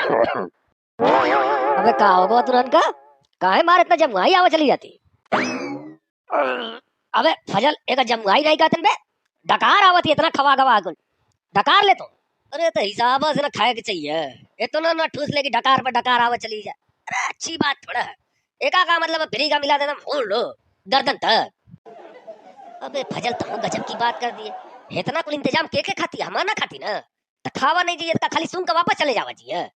अबे का होगा तुरंत का काहे मार इतना जमुआई आवा चली जाती। अबे फजल एक जमुआई नहीं कहते बे डकार आवती इतना खवा गवा गुल डकार ले तो। अरे तो हिसाब से ना खाए के चाहिए इतना ना ठूस ले कि डकार पर डकार आवा चली जाए। अरे अच्छी बात थोड़ा है एका का मतलब फ्री का मिला देना फोड़ लो गर्दन तक। अबे फजल तुम गजब की बात कर दी है इतना कुल इंतजाम के खाती हमारा ना खाती ना तो खावा नहीं चाहिए खाली सुन के वापस चले जावा चाहिए।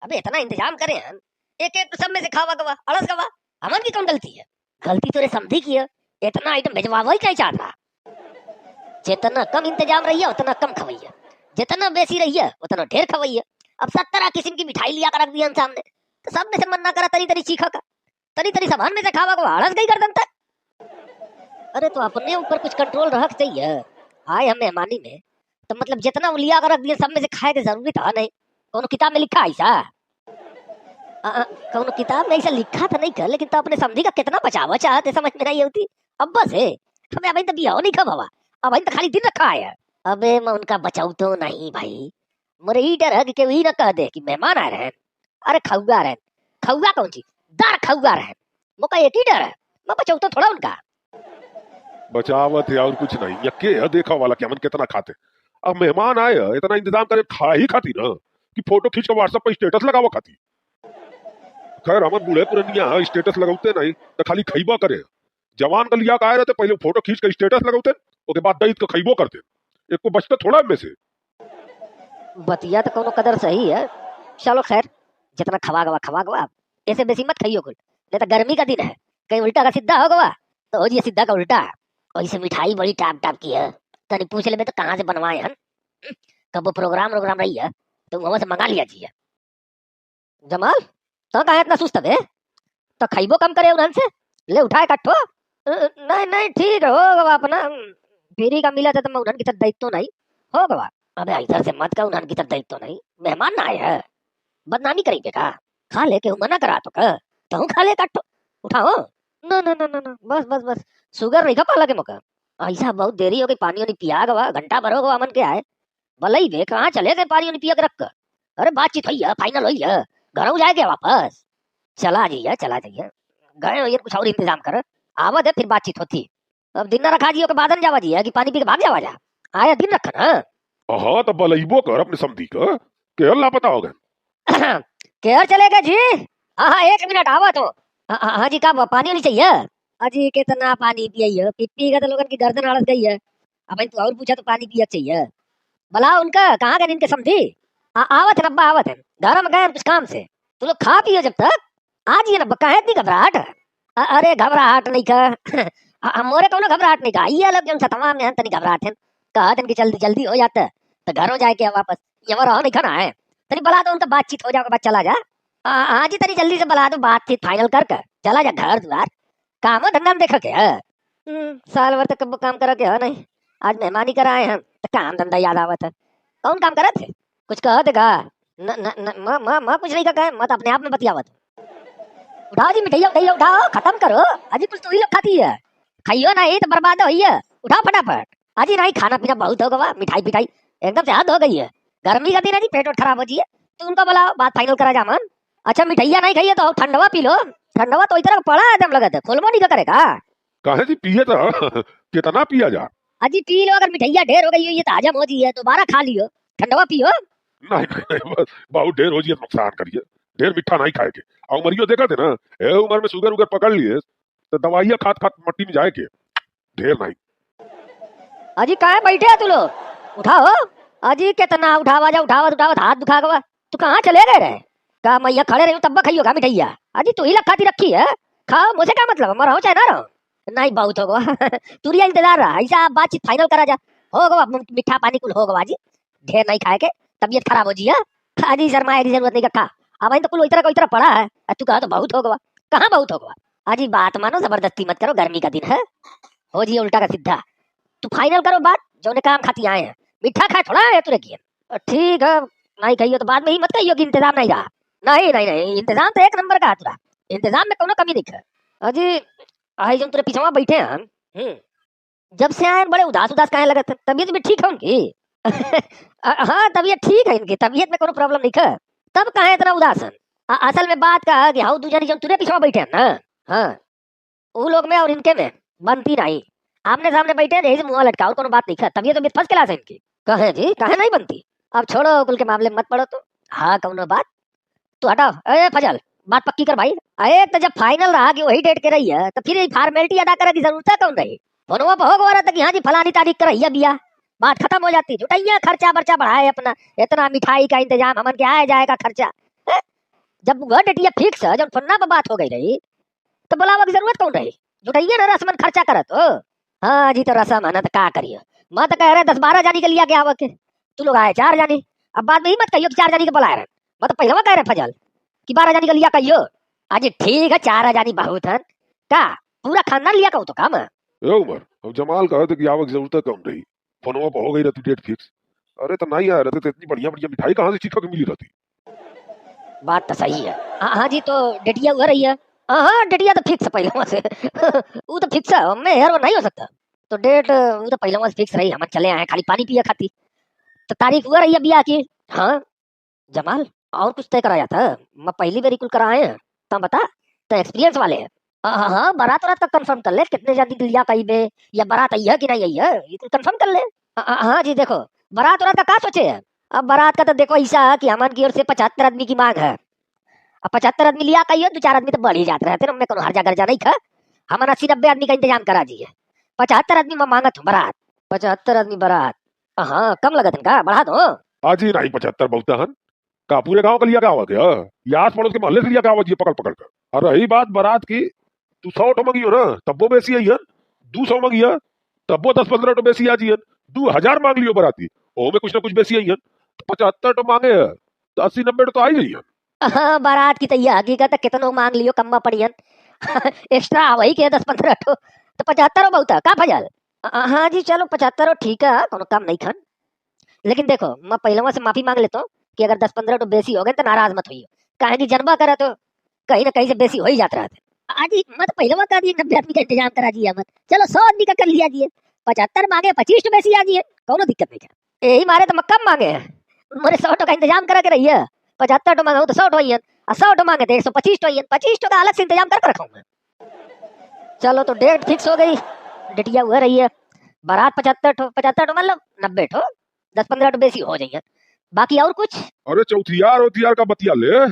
अबे इतना इंतजाम करे हम एक एक सब में से खावा गवा अड़स गवा हमन की कौन गलती है। गलती तो रे समझी की है इतना आइटम भेजवावा ही नहीं चाहता। जितना कम इंतजाम रही है उतना कम खवैया जितना बेसी रही है उतना ढेर खवैया। अब 70 किस्म की मिठाई लिया कर रख दिया सामने तो सब में से मन ना करा तरी तरी चीखा का तरी तरी सामान में से खावा गवा अड़स गई गर्दन तक। अरे तो अपने ऊपर कुछ कंट्रोल रख चाहिए आए हम मेहमानी में तो मतलब जितना वो लिया कर रख दिया सब में से खाए की जरूरी था नहीं। कौन किताब में लिखा ऐसा कौन किताब में ऐसा लिखा था नहीं कर लेकिन तो अपने समझी का कितना बचावा चाहते समझ में नहीं होती। अब बस है हमें अभी तो बिया नहीं खवा अब तो खाली दिन रखा है। अबे मैं उनका बचाऊ तो नहीं भाई मुरे ही डर है कि वही ना कह दे कि मेहमान आ रहे हैं। अरे खौगा रहे खौगा कौन सी दार खौगा रहे मुका एक ही डर है मैं बचाऊ तो थोड़ा उनका बचावत है और कुछ नहीं यके है देखा वाला कि हमन कितना खाते। अब मेहमान आए है, इतना इंतजाम करे खा ही खाती ना कि फोटो खींच के व्हाट्सएप पे स्टेटस लगावा खाती। खैर हमन बूढ़े पुरनिया स्टेटस लगाते नहीं तो खाली खइबा करे। जवान का लिया का रहते पहले फोटो खींच के स्टेटस लगाते उसके बाद दईत के खइबो करते एक को बचता थोड़ा में से। बतिया तो कोनो कदर सही है चलो खैर जितना खवा गवा ऐसे बेसी मत खाइयो कुल नहीं तो गर्मी का दिन है कहीं उल्टा का सीधा हो गवा तो हो जी सीधा का उल्टा। और इसे मिठाई बड़ी टाप टाप की है तनी पूछ ले तो कहाँ से बनवाए हैं कब वो प्रोग्राम रही है तो वहां से मंगा लिया जी। जमाल तो कहा इतना सुस्त है तो खाइबो कम करे उन्हन से ले उठाए कट्ठो। नहीं नहीं ठीक है हो गवा अपना फ्री का मिला था तो मैं उन्हन की तरफ दायित्व नहीं हो गवा। अबे इधर से मत का उन्हन की तरफ दायित्व नहीं मेहमान ना आए है बदनामी करेंगे का खा ले के मना करा तो खा ले कट्ठो उठाओ ना ना ना ना ना बस बस बस शुगर नहीं खा पाला के मौका ऐसा बहुत देरी हो गई पानी वानी पिया गवा घंटा भर हो गवा मन के आए भले ही वे कहाँ चले गए पानी वानी पिया के रख कर। अरे बातचीत हुई है फाइनल हुई है घर जाएगा वापस चला जाइए गए हो कुछ और इंतजाम कर आवत है फिर बातचीत होती। अब दिन न रखा जी के बाद जावा जी कि पानी पी के भाग जावा जा आया दिन रखा ना। हाँ तो बलइबो कर अपने समधी का केवल लापता हो गए केयर चलेगा जी। हाँ 1 मिनट आवा तो हाँ जी का पानी होनी चाहिए अजी कितना पानी पिए पिप्पी का तो लोगन की गर्दन अड़स गई है। अब तू और पूछा तो पानी पिया चाहिए भला उनका कहाँ गए इनके समझी आवत है रब्बा आवत है घर में गए कुछ काम से तू लोग खा पियो जब तक आज ये रब्बा कहा इतनी घबराहट। अरे घबराहट नहीं का मोरे कौन घबराहट नहीं का ये अलग जो तमाम में तनी घबराहट है कहा तन की जल्दी जल्दी हो जाता तो घरों जाए के वापस यहाँ रहो नहीं खाना है तनी बला दो उनका बातचीत हो जाओ बाद चला जा। हाँ जी तनी जल्दी से बला दो बातचीत फाइनल कर चला जा घर द्वार काम धंधा में देखा क्या साल भर तक काम करा क्या नहीं आज मेहमानी कराए हैं तो काम धंधा याद आवत है कौन काम करा थे कुछ कहा थे माँ कुछ नहीं कहा मत अपने आप में बतियावत उठाओ जी मिठाइया उठाओ खत्म करो अजी कुछ तो ही लोग खाती है खाइयो नहीं तो बर्बाद हो उठाओ फटाफट अजी नहीं खाना पीना बहुत हो गवा मिठाई पिठाई एकदम से हद हो गई है गर्मी का दिन है जी पेट खराब हो जी तो उनका बोला बात फाइनल करा जा मन। अच्छा मिठाइया नहीं खाइए तो ठंडवा पी लो ठंडवा तो इधर पड़ा है एकदम लगत है खोलमो नहीं करेगा काहे जी पिए तो कितना पिया जा अजी पी लो अगर मिठाइया ढेर हो गई है तो हजम हो जी है दोबारा खा लियो ठंडवा पियो। नहीं बस बहुत ढेर हो जी नुकसान करिए ढेर मिठा नहीं खाएगे और मरियो देखा थे ना ए उम्र में शुगर उगर पकड़ लिए तो दवाइयाँ खात खात मट्टी में जाए के ढेर नहीं। अजी कहाँ बैठे है तू लोग उठाओ अजी कितना उठावत हाथ दुखा गवा तू कहाँ चले गए रहे का मैया खड़े रही तब खाइयो का मिठाइया अजी तू ही खाती रखी है खाओ मुझे क्या मतलब मैं रहो चाहे ना रहो नहीं बहुत हो गवा तुरिया इंतजार रहा ऐसा बातचीत फाइनल करा जा हो गवा मीठा पानी कुल हो गवा जी ढेर नहीं खाए के तबीयत खराब हो जी है अजी शर्माए की जरूरत नहीं का अब तो कुल इतना कोई पड़ा है तू कहा तो बहुत हो गवा कहाँ बहुत हो गवा अजी बात मानो जबरदस्ती मत करो गर्मी का दिन है हो जी उल्टा का सीधा तू फाइनल करो बात जो ने काम खाती आए हैं मीठा खाए थोड़ा है तुरे की ठीक है नहीं कहियो तो बाद में ही मत कहियो कि इंतजाम नहीं रहा नहीं इंतजाम तो 1 नंबर का है तुरा इंतजाम में कोनो कमी नहीं है। अजी आई जब तेरे पीछे बैठे हैं जब से आए बड़े उदास काहे लगत तबीयत भी ठीक है उनकी हाँ तबीयत ठीक है इनकी तबीयत में कोनो प्रॉब्लम नहीं है तब कहे इतना उदासन। असल में बात का है कि हाउ दूसरी जन तुरे पीछे बैठे हैं ना। हाँ, वो लोग में और इनके में बनती नहीं। आमने सामने बैठे हैं, यही से मुंह लटका और कोनो बात नहीं है, तब ये तो फर्स्ट क्लास है इनकी। कहे जी कहे नहीं बनती। अब छोड़ो कुल के मामले में मत पड़ो तो। हाँ कौनो बात तू हटाओ। ए फजल बात पक्की कर भाई। अरे तो जब फाइनल रहा कि वही डेट के रही है तो फिर ये फॉर्मेलिटी अदा करे की जरूरत है कौन रही। फोनवा पर हो रहा था कि हाँ जी फलानी तारीख कर रही है बिया, बात खत्म हो जाती। जुटाइया खर्चा बर्चा बढ़ाए अपना, इतना मिठाई का इंतजाम हमन के आए जाएगा खर्चा है? जब वह डेटिया फिक्स है, जब फोना पर बात हो गई रही तो बुलावा की जरूरत कौन रही। जुटाइए ना रसमन खर्चा करत हो। हाँ जी तो रसम है ना तो का करिए। मैं तो कह रहे 10-12 जानी के लिया के आवा के, तू लोग आए 4 जानी। अब बाद में ही मत कहियो कि 4 जानी के बुलाए रहे। मैं तो पहले कह रहे फजल कि 12 जानी का लिया कहियो। अजी ठीक है 4 जानी बहुत है का, पूरा खानदान लिया कहू तो काम है। ए उमर, अब जमाल कहा था कि आवक की जरूरत कम रही, फोनवा पर हो गई रहती डेट फिक्स। अरे तो नहीं आया रहते तो इतनी बढ़िया बढ़िया मिठाई कहाँ से चीखा के मिली रहती। बात तो सही है। हाँ जी तो डेटिया हो रही है। हाँ डेटिया तो फिक्स है पहले वहाँ से वो तो फिक्स है, मैं यार वो नहीं हो सकता। तो डेट वो तो पहले वहाँ से फिक्स रही, हम चले आए खाली पानी पिया खाती। तो तारीख हुआ रही है बिया की। हाँ जमाल और कुछ तय कराया था, मैं पहली बार कुल कराए हैं। तुम बता तो एक्सपीरियंस वाले हैं। हाँ हाँ बारात वारात का कंफर्म कर ले, कितने जल्दी लिया कहीं में, या बारात आई है कि नहीं आई है ये कुल कंफर्म कर ले। हाँ जी देखो बारात वारात का क्या सोचे है। अब बारात का तो देखो ऐसा है कि हमारे की ओर से 75 आदमी की मांग है। अब 75 आदमी लिया कहियो, 2-4 आदमी तो बढ़ ही जाते रहते, मैं कोनो हर जगह जा नहीं खा। हमारा 80-90 आदमी का इंतजाम करा दिए। 75 आदमी में मांगत हूँ बारात। 75 आदमी बारात। हाँ कम लगत का बढ़ा दो। आज ही नहीं 75 बहुत हन का, पूरे गांव का लिया क्या हुआ क्या, या आस पड़ोस के मोहल्ले से लिया क्या हुआ जी पकड़ पकड़ कर। और रही बात बारात की, तू 100 टो मंगी हो ना तब वो बेसी आई है, 200 मंगी है तब वो 10-15 टो बेसी आज है, 2000 मांग लियो बराती ओ में कुछ ना कुछ बेसी आई है। 75 टो मांगे है तो 80-90 टो तो आई गई है। हाँ बारात की तैयार हकीकत कितनो मांग लियो कम्मा पड़ियन एक्स्ट्रा वही के 10-15 तो 75 बहुत है का फजल। हाँ जी चलो 75 ठीक है, कोनो काम नहीं खन। लेकिन देखो मैं पहले से माफी मांग लेता हूँ कि अगर 10-15 तो बेसी हो गए तो नाराज मत होइयो, काहे की जनबा करा तो कहीं ना कहीं से बेसी हो ही जाता रहता। आज मत पहले का दिए 90 आदमी का इंतजाम करा दिया मत, चलो 100 आदमी का कर लिया दिए। 75 मांगे 25 तो बेसी आ दिए, कोनो दिक्कत नहीं है। यही मारे तो मैं कम मांगे हैं, मेरे 100 का इंतजाम करा के रही है। 75 तो मांगा तो 100 होइए, 100 तो मांगे तो 125 तो होइए, 25 तो का अलग से इंतजाम कर रखा हूं मैं। चलो तो डेट फिक्स हो गई, डेटिया हुआ रही है। बारात 75 तो मतलब 90 ठो, 10-15 तो बेसी हो जाइए। बाकी और कुछ। अरे चौथियार ओथियार का बतिया ले,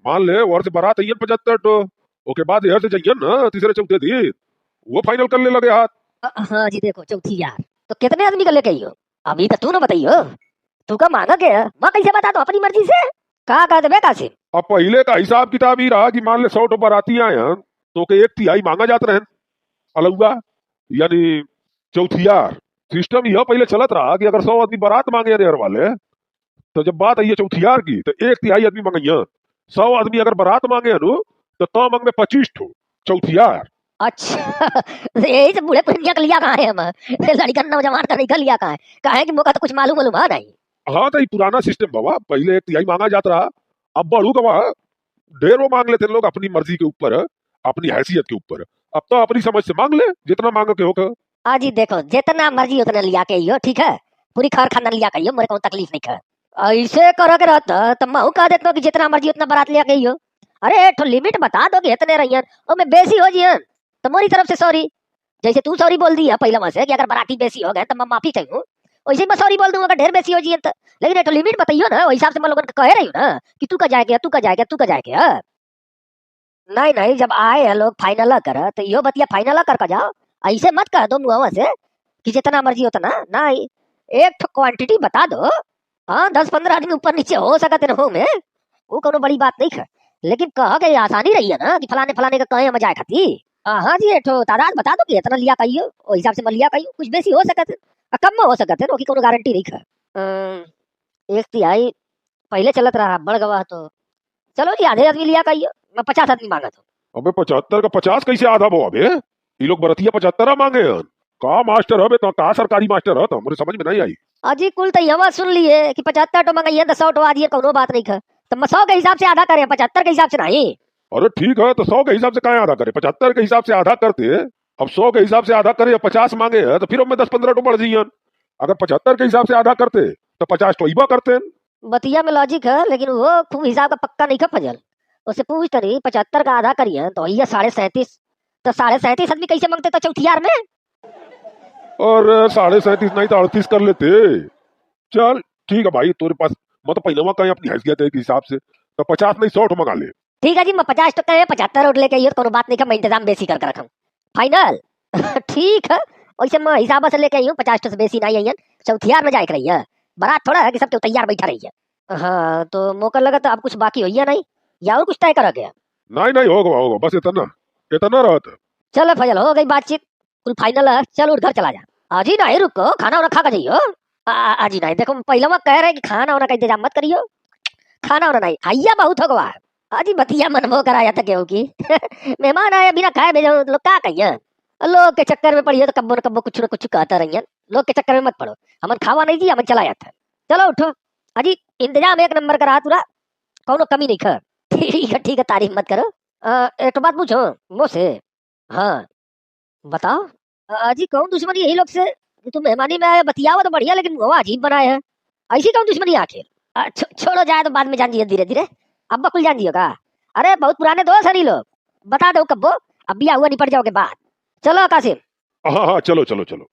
मान ले और से बारात आई 75 टो, ओके बाद यहाँ से जाइए ना तीसरे चौथे दिन वो फाइनल कर ले लगे हाथ। हाँ जी देखो चौथी यार तो कितने आदमी का लेके आइयो, अभी तो तू ना बताइयो। तू का मांगा क्या, मैं कैसे बता दो अपनी मर्जी से। कहा कर दे कासिम। अब पहले का हिसाब किताब ही रहा कि मान ले 100 टो बाराती आए हैं तो के 1/3 मांगा जाता रहे अलुआ, यानी चौथियार। सिस्टम यह पहले चलत रहा कि अगर 100 आदमी बारात मांगे रेहर वाले, तो जब बात आई है चौथियार की तो 1/3 आदमी मांगे। 100 आदमी अगर बारात मांगे नु तो मांग में 25 ठो चौथियार। अच्छा यही से बूढ़े पुरनिया का लिया कहाँ है हम लड़का नौजवान का नहीं लिया कहाँ है, कहा कि मौका तो कुछ मालूम मालूम है नहीं। हाँ तो ये पुराना सिस्टम बाबा, पहले 1/3 मांगा जाता रहा, अब बढ़ू गवा ढेर वो मांग लेते लोग अपनी मर्जी के ऊपर, अपनी हैसियत के ऊपर। अब तो अपनी समझ से मांग ले जितना मांग के होकर। जी देखो जितना मर्जी उतना लिया के आइयो, ठीक है पूरी खर खानदान लिया के आइयो, मेरे को तकलीफ नहीं है। ऐसे करो के रहता तो मैं कह देता कि जितना मर्जी उतना बारात लिया के आइयो। अरे एक लिमिट बता दो कि इतने रहियन और मैं बेसी हो जियन तो मोरी तरफ से सॉरी। जैसे तू सॉरी बोल दी है पहले वहां से कि अगर बाराती बेसी हो गए तो मैं माफी चाहूँ, वैसे मैं सॉरी बोल दूंगा अगर ढेर बेसी हो जियन तो। लेकिन एक लिमिट बताइयो ना, वही हिसाब से मैं लोगों को कह रही हूँ ना कि तू का जाएगा तू का जाएगा तू का जाएगा। नहीं नहीं जब आए हैं लोग फाइनल कर तो यो बतिया फाइनल कर जाओ, ऐसे मत कह दो मुँह से कि जितना मर्जी उतना नहीं। एक क्वांटिटी बता दो। हाँ 10-15 आदमी ऊपर नीचे हो सकते न हो में, वो कोनो बड़ी बात नहीं है। लेकिन कह के आसानी रही है ना कि फलाने फलाने का कहे मजाए खाती। हाँ जी एक तादाद बता दो कि इतना लिया कहियो, उस हिसाब से मैं लिया कहियो, कुछ बेसी हो सकते कम में हो सकते न, कोनो गारंटी नहीं है। 1/3 पहले चलत रहा बढ़ गवा तो चलो जी आधे आदमी लिया कहियो, मैं 50 आदमी मांगा था। अबे 75 का 50 कैसे आधा बो अबे, ये लोग बरतिया 75 मांगे हैं का मास्टर है तो का सरकारी मास्टर है तो मुझे समझ में नहीं आई। अजी कुल तो यवा सुन लिए कि 75 तो मंगाइए 100 तो आदिए कोनो बात नहीं है, तो मैं 100 के हिसाब से आधा करें 75 के हिसाब से नहीं। अरे ठीक है तो 100 के हिसाब से कहाँ आधा करे, 75 के हिसाब से आधा करते। अब 100 के हिसाब से आधा करे या 50 मांगे हैं तो फिर हमें 10-15 तो बढ़ जाइए। अगर 75 के हिसाब से आधा करते तो 50 तो इबा करते। बतिया में लॉजिक है, लेकिन वो खूब हिसाब का पक्का नहीं खा फजल। उससे पूछ तरी 75 का आधा करिए तो ये 37.5। तो 37.5 आदमी कैसे मांगते तो चौथियार में? और 37.5 नहीं तो 38 कर लेते। चल ठीक है भाई, तेरे पास मतलब पहलवा कहीं अपनी हैसियत है के हिसाब से तो 50 नहीं 100 मंगा ले। ठीक है जी, मैं 50 तो कहे 75 रोड लेके आइयो, कोनो बात नहीं का, मैं इंतजाम बेसी कर रखा हूँ। फाइनल। ठीक है। वैसे मैं हिसाब से लेके आई हूँ, 50 से बेसी नहीं आई है। चौथियार में जाए रही है, बारात थोड़ा है कि सब तैयार बैठा रही है। हाँ तो मौका लगा तो अब कुछ बाकी होइया नहीं, या और कुछ तय करा गया? नहीं नहीं होगा होगा, बस इतना इतना रहता। चलो फजल, हो गई बातचीत, कुल फाइनल है। चल उठ घर चला जा। अजी नहीं रुको, खाना वाना खा कर जाइयो। अजी नहीं, देखो पहले मैं कह रहे कि खाना वाना का इंतजाम मत करियो। खाना वाना नहीं, हैया बहुत होगवा। अजी बतिया मनमो कराया था गेहूं की। मेहमान आए बिना खाए भेजो तो लोग का कहिए? लोग के चक्कर में पड़ियो तो कब्बो न कब्बो कुछ न कुछ कहता रहिए। लोग के चक्कर में मत पड़ो, हमन खावा नहीं जी, हमन चला जाता। चलो उठो। अजी इंतजाम एक नंबर करा तुरा, कौनो कमी नहीं खा। ठीक है, तारीफ मत करो। एक तो बात पूछो मुझसे। हाँ बताओ। अजी कौन दुश्मनी यही लोग से? कि तुम मेहमानी में आए, बतियाओ तो बढ़िया, लेकिन वो अजीब बनाए है। ऐसी कौन दुश्मनी है आखिर? छोड़ो, जाए तो बाद में जान जियो धीरे धीरे। अब बकुल जान जियो का? अरे बहुत पुराने दोस्त है ये लोग, बता दो कब्बो। अब भी हुआ निपट जाओगे बात। चलो कासिम। हाँ हाँ चलो चलो चलो।